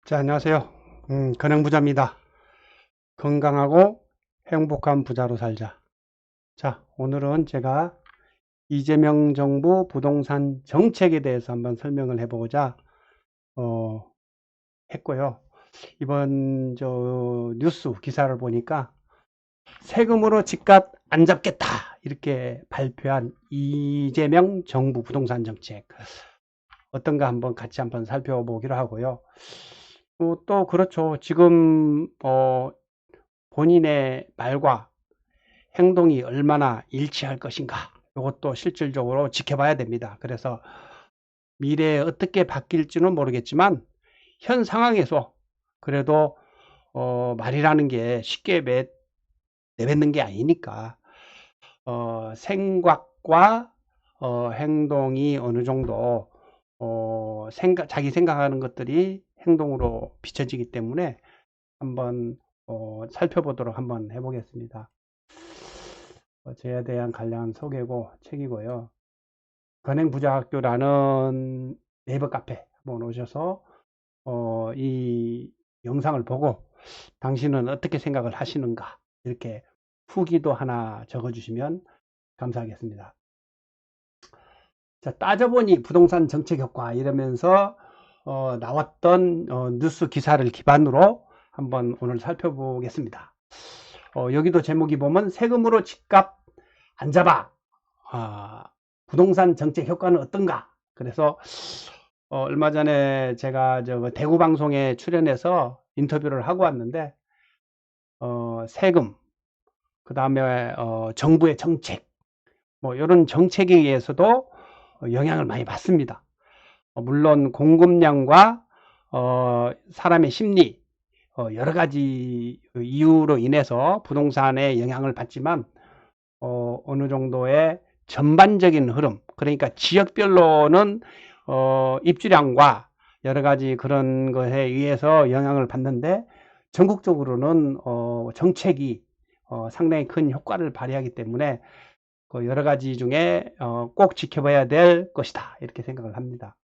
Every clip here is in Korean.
자, 안녕하세요. 건행부자입니다. 건강하고 행복한 부자로 살자. 자, 오늘은 제가 이재명 정부 부동산 정책에 대해서 한번 설명을 해보고자 어, 했고요. 이번 뉴스 기사를 보니까 세금으로 집값 안 잡겠다 이렇게 발표한 이재명 정부 부동산 정책 어떤가 같이 한번 살펴보기로 하고요. 또 그렇죠. 지금 본인의 말과 행동이 얼마나 일치할 것인가 이것도 실질적으로 지켜봐야 됩니다. 그래서 미래에 어떻게 바뀔지는 모르겠지만 현 상황에서 그래도 말이라는 게 쉽게 내뱉는 게 아니니까 생각과 행동이 어느 정도 자기 생각하는 것들이 행동으로 비춰지기 때문에 한번 살펴보도록 한번 해보겠습니다. 저에 대한 간략한 소개고 책이고요. 건행부자학교라는 네이버 카페 한번 오셔서 이 영상을 보고 당신은 어떻게 생각을 하시는가 이렇게 후기도 하나 적어주시면 감사하겠습니다. 자, 따져보니 부동산 정책 효과 이러면서 나왔던 뉴스 기사를 기반으로 한번 오늘 살펴보겠습니다. 여기도 제목이 보면 세금으로 집값 안 잡아 부동산 정책 효과는 어떤가. 그래서 얼마 전에 제가 대구 방송에 출연해서 인터뷰를 하고 왔는데 세금 그 다음에 정부의 정책 뭐 이런 정책에 의해서도 영향을 많이 받습니다. 물론 공급량과 사람의 심리 여러 가지 이유로 인해서 부동산에 영향을 받지만 어느 정도의 전반적인 흐름, 그러니까 지역별로는 입주량과 여러 가지 그런 것에 의해서 영향을 받는데 전국적으로는 정책이 상당히 큰 효과를 발휘하기 때문에 그 여러 가지 중에 꼭 지켜봐야 될 것이다 이렇게 생각을 합니다.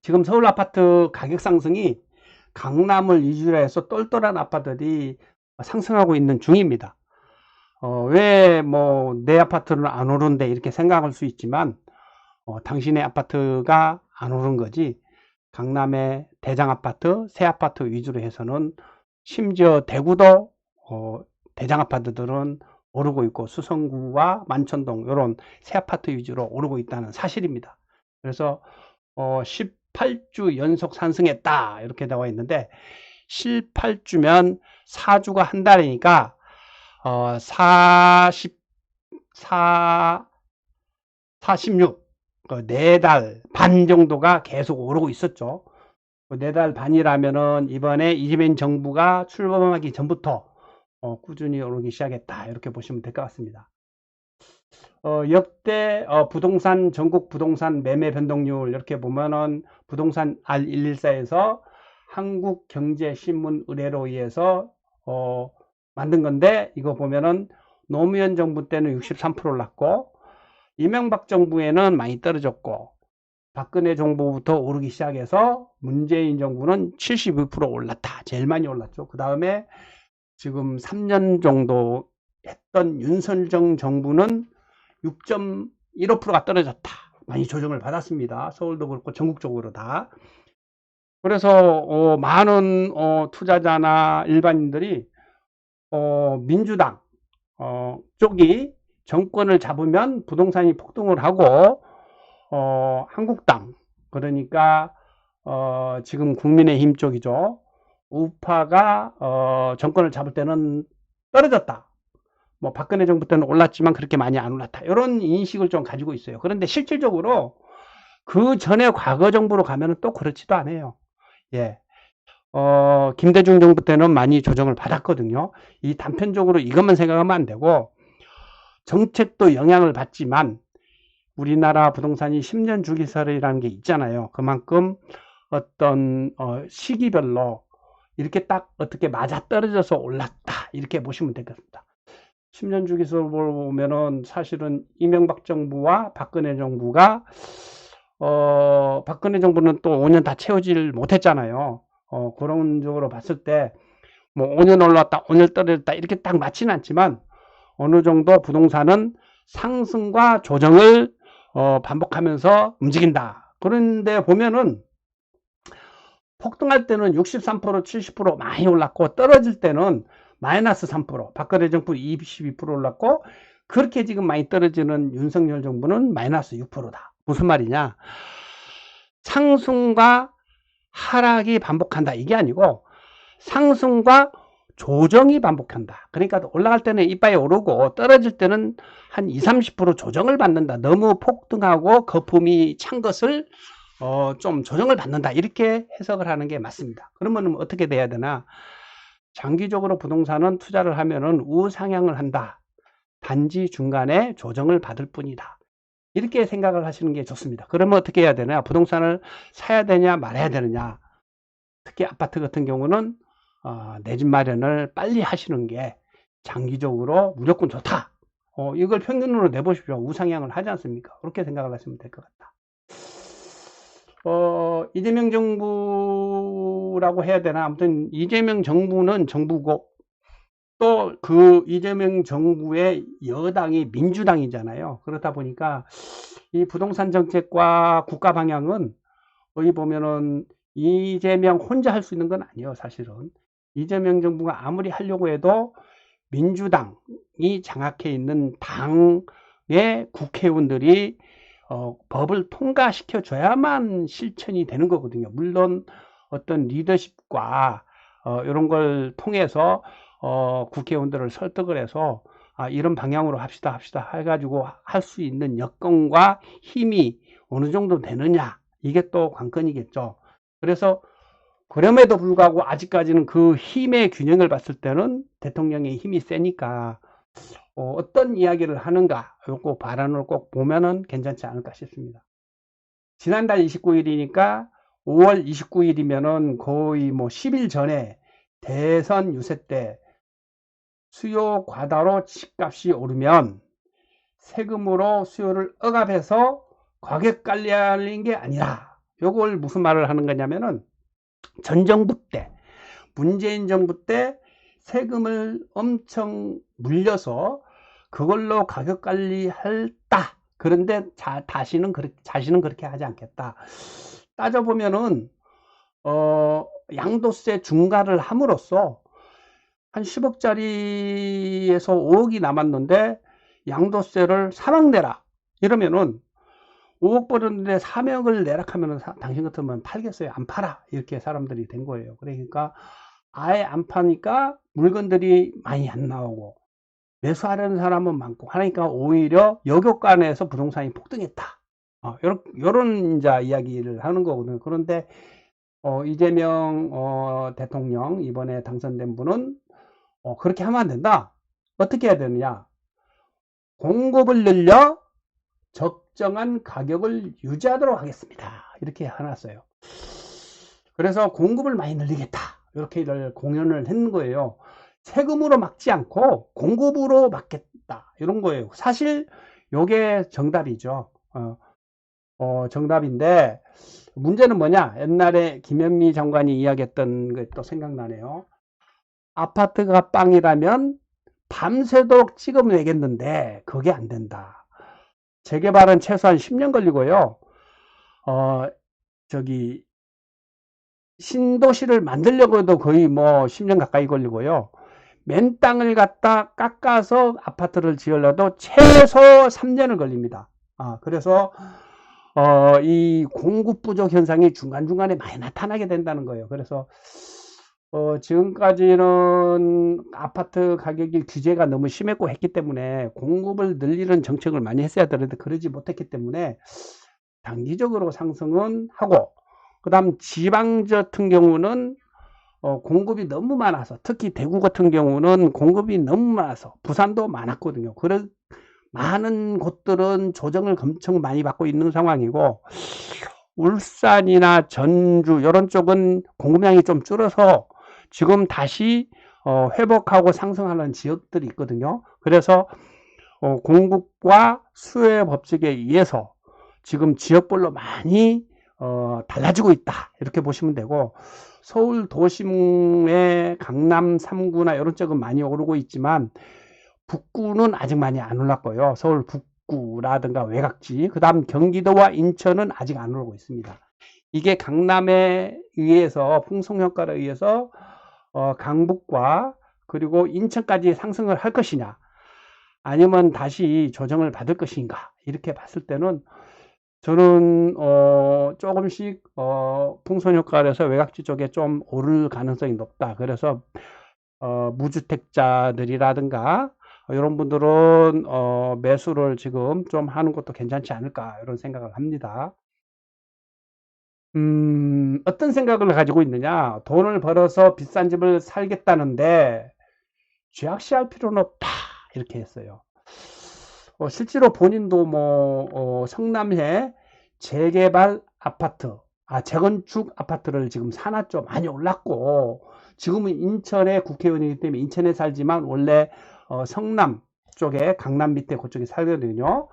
지금 서울 아파트 가격 상승이 강남을 위주로 해서 똘똘한 아파트들이 상승하고 있는 중입니다. 왜 뭐 내 아파트는 안 오른데 이렇게 생각할 수 있지만 당신의 아파트가 안 오른 거지 강남의 대장 아파트, 새 아파트 위주로 해서는 심지어 대구도 대장 아파트들은 오르고 있고 수성구와 만천동 이런 새 아파트 위주로 오르고 있다는 사실입니다. 그래서 18주 연속 상승했다 이렇게 나와 있는데 18주면 4주가 한 달이니까 46 4달 반 정도가 계속 오르고 있었죠. 4달 반이라면은 이번에 이재명 정부가 출범하기 전부터 꾸준히 오르기 시작했다 이렇게 보시면 될 것 같습니다. 역대 부동산 전국 부동산 매매 변동률 이렇게 보면은 부동산 R114에서 한국경제신문 의뢰로 의해서 만든 건데 이거 보면은 노무현 정부 때는 63% 올랐고 이명박 정부에는 많이 떨어졌고 박근혜 정부부터 오르기 시작해서 문재인 정부는 72% 올랐다. 제일 많이 올랐죠. 그 다음에 지금 3년 정도 했던 윤석열 정부는 6.15%가 떨어졌다. 많이 조정을 받았습니다. 서울도 그렇고 전국적으로 다. 그래서 많은 투자자나 일반인들이 민주당 쪽이 정권을 잡으면 부동산이 폭등을 하고 한국당 그러니까 지금 국민의힘 쪽이죠. 우파가 정권을 잡을 때는 떨어졌다. 뭐 박근혜 정부 때는 올랐지만 그렇게 많이 안 올랐다. 이런 인식을 좀 가지고 있어요. 그런데 실질적으로 그 전에 과거 정부로 가면은 또 그렇지도 않아요. 예. 김대중 정부 때는 많이 조정을 받았거든요. 이 단편적으로 이것만 생각하면 안 되고 정책도 영향을 받지만 우리나라 부동산이 10년 주기설이라는 게 있잖아요. 그만큼 어떤 시기별로 이렇게 딱 어떻게 맞아떨어져서 올랐다 이렇게 보시면 되겠습니다. 10년 주기설을 보면은 사실은 이명박 정부와 박근혜 정부가 박근혜 정부는 또 5년 다 채우질 못했잖아요. 그런 쪽으로 봤을 때 뭐 5년 올랐다 5년 떨어졌다 이렇게 딱 맞지는 않지만 어느 정도 부동산은 상승과 조정을 반복하면서 움직인다. 그런데 보면은 폭등할 때는 63%, 70% 많이 올랐고 떨어질 때는 마이너스 3%, 박근혜 정부 22% 올랐고 그렇게 지금 많이 떨어지는 윤석열 정부는 마이너스 6%다. 무슨 말이냐? 상승과 하락이 반복한다. 이게 아니고 상승과 조정이 반복한다. 그러니까 올라갈 때는 이빨이 오르고 떨어질 때는 한 20, 30% 조정을 받는다. 너무 폭등하고 거품이 찬 것을 좀 조정을 받는다. 이렇게 해석을 하는 게 맞습니다. 그러면 어떻게 돼야 되나? 장기적으로 부동산은 투자를 하면은 우상향을 한다. 단지 중간에 조정을 받을 뿐이다. 이렇게 생각을 하시는 게 좋습니다. 그러면 어떻게 해야 되냐? 부동산을 사야 되냐 말아야 되느냐? 특히 아파트 같은 경우는 내 집 마련을 빨리 하시는 게 장기적으로 무조건 좋다. 이걸 평균으로 내보십시오. 우상향을 하지 않습니까? 그렇게 생각을 하시면 될 것 같다. 이재명 정부라고 해야 되나? 아무튼 이재명 정부는 정부고 또 그 이재명 정부의 여당이 민주당이잖아요. 그렇다 보니까 이 부동산 정책과 국가 방향은 여기 보면은 이재명 혼자 할 수 있는 건 아니에요. 사실은 이재명 정부가 아무리 하려고 해도 민주당이 장악해 있는 당의 국회의원들이 법을 통과시켜 줘야만 실천이 되는 거거든요. 물론 어떤 리더십과 이런 걸 통해서 국회의원들을 설득을 해서 이런 방향으로 합시다 해가지고 할 수 있는 여건과 힘이 어느 정도 되느냐, 이게 또 관건이겠죠. 그래서 그럼에도 불구하고 아직까지는 그 힘의 균형을 봤을 때는 대통령의 힘이 세니까 어떤 이야기를 하는가, 요거 발언을 꼭 보면은 괜찮지 않을까 싶습니다. 지난달 29일이니까 5월 29일이면은 거의 뭐 10일 전에 대선 유세 때 수요 과다로 집값이 오르면 세금으로 수요를 억압해서 가격 관리하는 게 아니라, 요걸 무슨 말을 하는 거냐면은 전 정부 때, 문재인 정부 때 세금을 엄청 물려서 그걸로 가격 관리했다. 그런데 자신은 그렇게 하지 않겠다. 따져보면은 양도세 중과를 함으로써 한 10억짜리에서 5억이 남았는데 양도세를 3억 내라 이러면은 5억 벌었는데 3억을 내라 하면은 당신 같으면 팔겠어요? 안 팔아. 이렇게 사람들이 된 거예요. 그러니까 아예 안 파니까 물건들이 많이 안 나오고 매수하려는 사람은 많고 하니까 오히려 여교관에서 부동산이 폭등했다. 요런 이제 이야기를 하는 거거든요. 그런데 이재명 대통령 이번에 당선된 분은 그렇게 하면 안 된다. 어떻게 해야 되느냐? 공급을 늘려 적정한 가격을 유지하도록 하겠습니다. 이렇게 해놨어요. 그래서 공급을 많이 늘리겠다. 이렇게 공연을 했는 거예요. 세금으로 막지 않고 공급으로 막겠다. 이런 거예요. 사실 요게 정답이죠. 정답인데 문제는 뭐냐? 옛날에 김현미 장관이 이야기했던 게 또 생각나네요. 아파트가 빵이라면 밤새도록 찍어내겠는데 그게 안 된다. 재개발은 최소한 10년 걸리고요. 신도시를 만들려고 해도 거의 뭐 10년 가까이 걸리고요. 맨 땅을 갖다 깎아서 아파트를 지으려도 최소 3년을 걸립니다. 그래서 이 공급 부족 현상이 중간중간에 많이 나타나게 된다는 거예요. 그래서 지금까지는 아파트 가격이 규제가 너무 심했고 했기 때문에 공급을 늘리는 정책을 많이 했어야 되는데 그러지 못했기 때문에 단기적으로 상승은 하고, 그 다음 지방 같은 경우는 공급이 너무 많아서, 특히 대구 같은 경우는 공급이 너무 많아서, 부산도 많았거든요. 그런 많은 곳들은 조정을 엄청 많이 받고 있는 상황이고, 울산이나 전주 이런 쪽은 공급량이 좀 줄어서 지금 다시 회복하고 상승하는 지역들이 있거든요. 그래서 공급과 수요의 법칙에 의해서 지금 지역별로 많이 달라지고 있다 이렇게 보시면 되고, 서울 도심의 강남 3구나 이런 쪽은 많이 오르고 있지만 북구는 아직 많이 안 올랐고요. 서울 북구라든가 외곽지, 그 다음 경기도와 인천은 아직 안 오르고 있습니다. 이게 강남에 의해서, 풍속효과에 의해서 강북과 그리고 인천까지 상승을 할 것이냐, 아니면 다시 조정을 받을 것인가, 이렇게 봤을 때는 저는 조금씩 풍선효과에서 외곽지 쪽에 좀 오를 가능성이 높다. 그래서 무주택자들이라든가 이런 분들은 매수를 지금 좀 하는 것도 괜찮지 않을까, 이런 생각을 합니다. 어떤 생각을 가지고 있느냐, 돈을 벌어서 비싼 집을 살겠다는데 쥐약시할 필요는 없다, 이렇게 했어요. 실제로 본인도 성남에 재개발 아파트, 재건축 아파트를 지금 사놨죠. 많이 올랐고, 지금은 인천의 국회의원이기 때문에 인천에 살지만 원래 성남 쪽에, 강남 밑에 그쪽에 살거든요.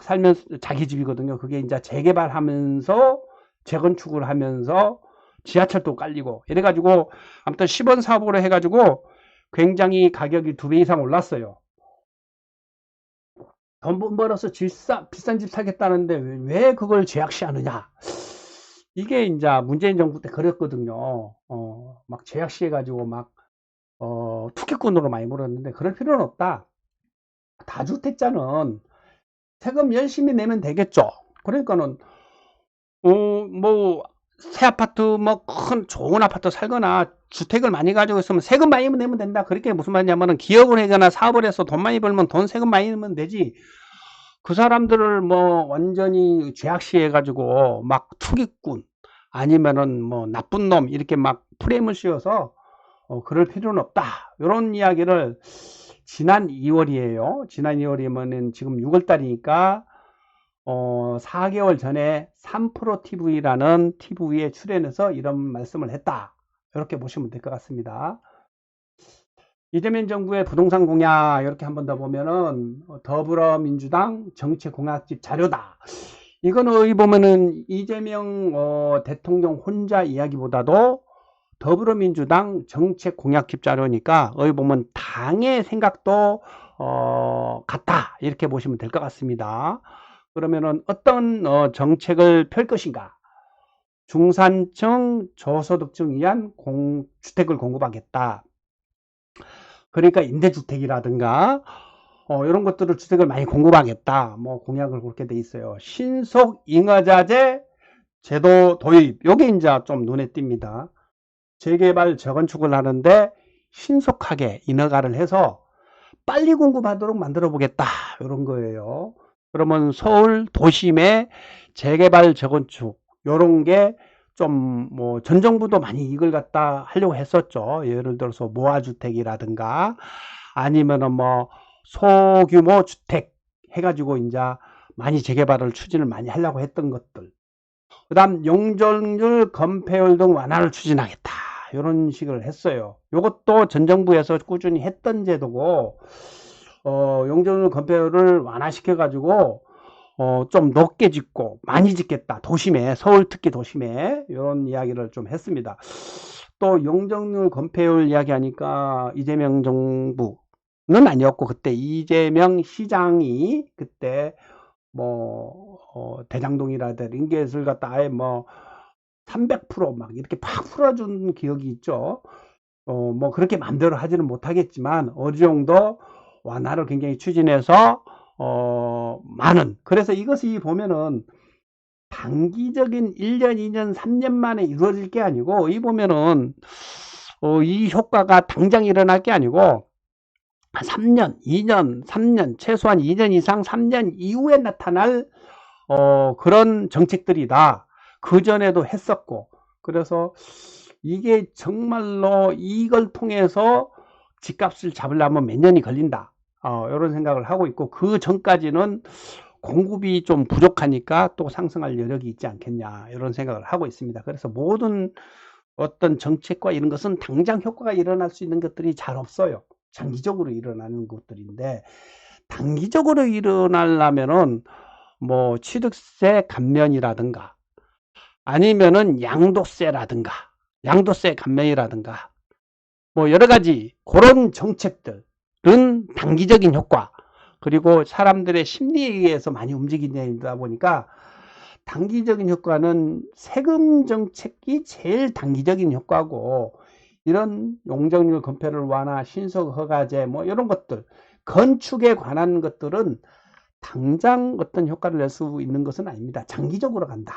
살면서 자기 집이거든요. 그게 이제 재개발하면서 재건축을 하면서 지하철도 깔리고 이래가지고, 아무튼 10원 사업으로 해가지고 굉장히 가격이 2배 이상 올랐어요. 돈 벌어서 비싼 집 사겠다는데 왜 그걸 제약시하느냐. 이게 이제 문재인 정부 때 그랬거든요. 막 제약시해가지고 막 투기꾼으로 많이 물었는데, 그럴 필요는 없다. 다주택자는 세금 열심히 내면 되겠죠. 그러니까는 새 아파트, 큰 좋은 아파트 살거나 주택을 많이 가지고 있으면 세금 많이 내면 된다. 그렇게 무슨 말이냐면은, 기업을 하거나 사업을 해서 돈 많이 벌면 세금 많이 내면 되지. 그 사람들을 완전히 죄악시해 가지고 막 투기꾼, 아니면은 나쁜 놈, 이렇게 막 프레임을 씌워서 그럴 필요는 없다, 이런 이야기를 지난 2월이에요. 지난 2월이면은 지금 6월 달이니까 4개월 전에 3프로TV라는 TV에 출연해서 이런 말씀을 했다, 이렇게 보시면 될 것 같습니다. 이재명 정부의 부동산 공약, 이렇게 한번 더 보면은 더불어민주당 정책 공약집 자료다. 이거는 어디 보면은 이재명 대통령 혼자 이야기보다도 더불어민주당 정책 공약집 자료니까 어디 보면 당의 생각도 같다, 이렇게 보시면 될 것 같습니다. 그러면은 어떤 정책을 펼 것인가? 중산층 저소득층 위한 주택을 공급하겠다. 그러니까 임대주택이라든가 이런 것들을, 주택을 많이 공급하겠다, 공약을 그렇게 돼 있어요. 신속 잉여자재 제도 도입, 요게 이제 좀 눈에 띕니다. 재개발 재건축을 하는데 신속하게 인허가를 해서 빨리 공급하도록 만들어 보겠다, 이런 거예요. 그러면 서울 도심의 재개발 재건축, 요런 게 좀 전 정부도 많이 이걸 갖다 하려고 했었죠. 예를 들어서 모아주택이라든가 아니면은 소규모 주택 해가지고 이제 많이 재개발을 추진을 많이 하려고 했던 것들. 그 다음 용적률 건폐율 등 완화를 추진하겠다, 이런 식을 했어요. 이것도 전 정부에서 꾸준히 했던 제도고, 용적률 건폐율을 완화시켜 가지고 좀 높게 짓고 많이 짓겠다, 도심에, 서울 특히 도심에, 이런 이야기를 좀 했습니다. 또 용적률 건폐율 이야기하니까 이재명 정부는 아니었고, 그때 이재명 시장이 그때 대장동이라든지 이런 것을 갖다 아예 300% 이렇게 팍 풀어준 기억이 있죠. 그렇게 마음대로 하지는 못하겠지만 어느 정도 완화를 굉장히 추진해서 그래서 이것이 보면은 단기적인 1년, 2년, 3년 만에 이루어질 게 아니고, 이 보면은 이 효과가 당장 일어날 게 아니고 3년, 2년, 3년, 최소한 2년 이상 3년 이후에 나타날 그런 정책들이다. 그전에도 했었고, 그래서 이게 정말로 이걸 통해서 집값을 잡으려면 몇 년이 걸린다, 이런 생각을 하고 있고, 그 전까지는 공급이 좀 부족하니까 또 상승할 여력이 있지 않겠냐, 이런 생각을 하고 있습니다. 그래서 모든 어떤 정책과 이런 것은 당장 효과가 일어날 수 있는 것들이 잘 없어요. 장기적으로 일어나는 것들인데, 단기적으로 일어나려면은 취득세 감면이라든가 아니면은 양도세라든가 양도세 감면이라든가 뭐 여러 가지 그런 정책들은 단기적인 효과, 그리고 사람들의 심리에 의해서 많이 움직이다 보니까 단기적인 효과는 세금 정책이 제일 단기적인 효과고, 이런 용적률 건폐율 완화, 신속 허가제 뭐 이런 것들, 건축에 관한 것들은 당장 어떤 효과를 낼 수 있는 것은 아닙니다. 장기적으로 간다.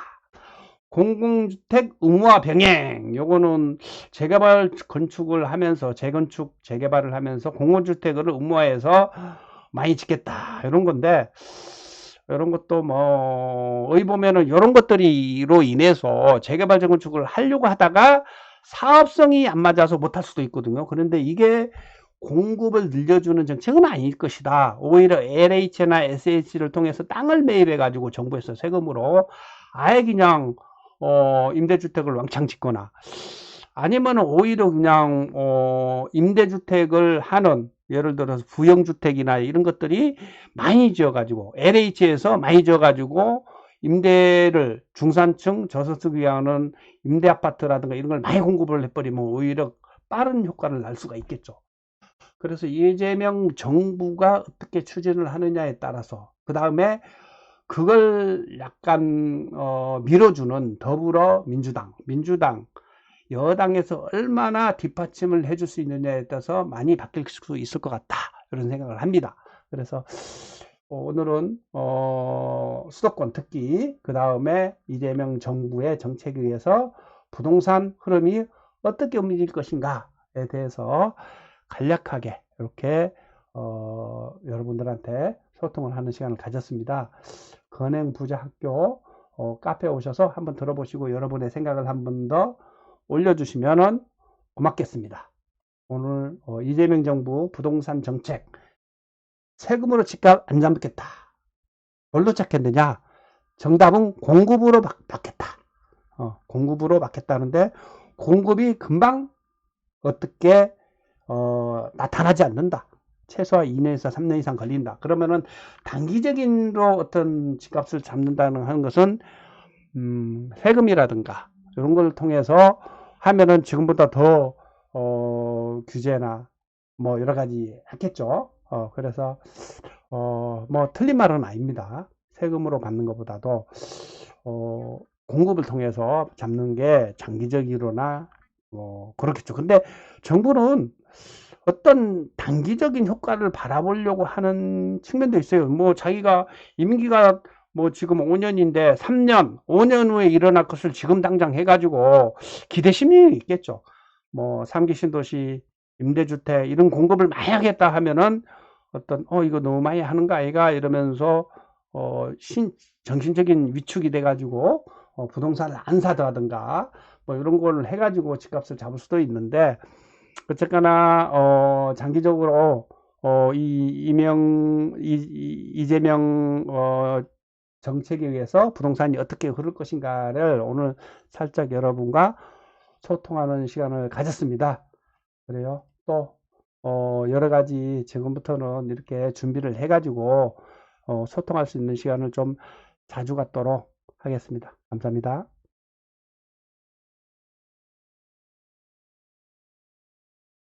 공공주택 의무화 병행, 요거는 재개발 건축을 하면서 재건축 재개발을 하면서 공공주택을 의무화해서 많이 짓겠다 이런 건데, 이런 것도 뭐 어이 보면은 이런 것들이로 인해서 재개발 재건축을 하려고 하다가 사업성이 안 맞아서 못할 수도 있거든요. 그런데 이게 공급을 늘려주는 정책은 아닐 것이다. 오히려 LH나 SH를 통해서 땅을 매입해 가지고 정부에서 세금으로 아예 그냥 임대주택을 왕창 짓거나, 아니면 오히려 그냥 임대주택을 하는, 예를 들어서 부영주택이나 이런 것들이 많이 지어가지고 LH에서 많이 지어가지고 임대를 중산층 저소득 위하는 임대 아파트라든가 이런 걸 많이 공급을 해버리면 오히려 빠른 효과를 날 수가 있겠죠. 그래서 이재명 정부가 어떻게 추진을 하느냐에 따라서, 그 다음에 그걸 약간 밀어주는 민주당 여당에서 얼마나 뒷받침을 해줄 수 있느냐에 따라서 많이 바뀔 수 있을 것 같다, 이런 생각을 합니다. 그래서 오늘은 수도권 특히, 그 다음에 이재명 정부의 정책에 의해서 부동산 흐름이 어떻게 움직일 것인가에 대해서 간략하게 이렇게 여러분들한테 소통을 하는 시간을 가졌습니다. 건행부자학교 카페에 오셔서 한번 들어보시고 여러분의 생각을 한번 더 올려주시면 고맙겠습니다. 오늘 이재명 정부 부동산 정책, 세금으로 집값 안 잡겠다. 뭘로 잡겠느냐? 정답은 공급으로 받겠다. 공급으로 받겠다는데, 공급이 금방 어떻게 나타나지 않는다. 최소한 2년에서 3년 이상 걸린다. 그러면은 단기적인로 어떤 집값을 잡는다는 하는 것은 세금이라든가 이런 걸 통해서 하면은 지금보다 더 규제나 뭐 여러 가지 했겠죠. 그래서 뭐 틀린 말은 아닙니다. 세금으로 받는 것보다도 공급을 통해서 잡는 게 장기적으로나 뭐 그렇겠죠. 근데 정부는 어떤 단기적인 효과를 바라보려고 하는 측면도 있어요. 뭐 자기가 임기가 뭐 지금 5년인데 3년, 5년 후에 일어날 것을 지금 당장 해가지고 기대심이 있겠죠. 뭐 3기 신도시, 임대주택 이런 공급을 많이 하겠다 하면은 어떤 이거 너무 많이 하는 거 아이가 이러면서 정신적인 위축이 돼가지고 부동산을 안 사다든가 뭐 이런 걸 해가지고 집값을 잡을 수도 있는데, 어쨌거나 장기적으로 이재명 정책에 의해서 부동산이 어떻게 흐를 것인가를 오늘 살짝 여러분과 소통하는 시간을 가졌습니다. 그래요. 또 여러 가지 지금부터는 이렇게 준비를 해가지고 소통할 수 있는 시간을 좀 자주 갖도록 하겠습니다. 감사합니다.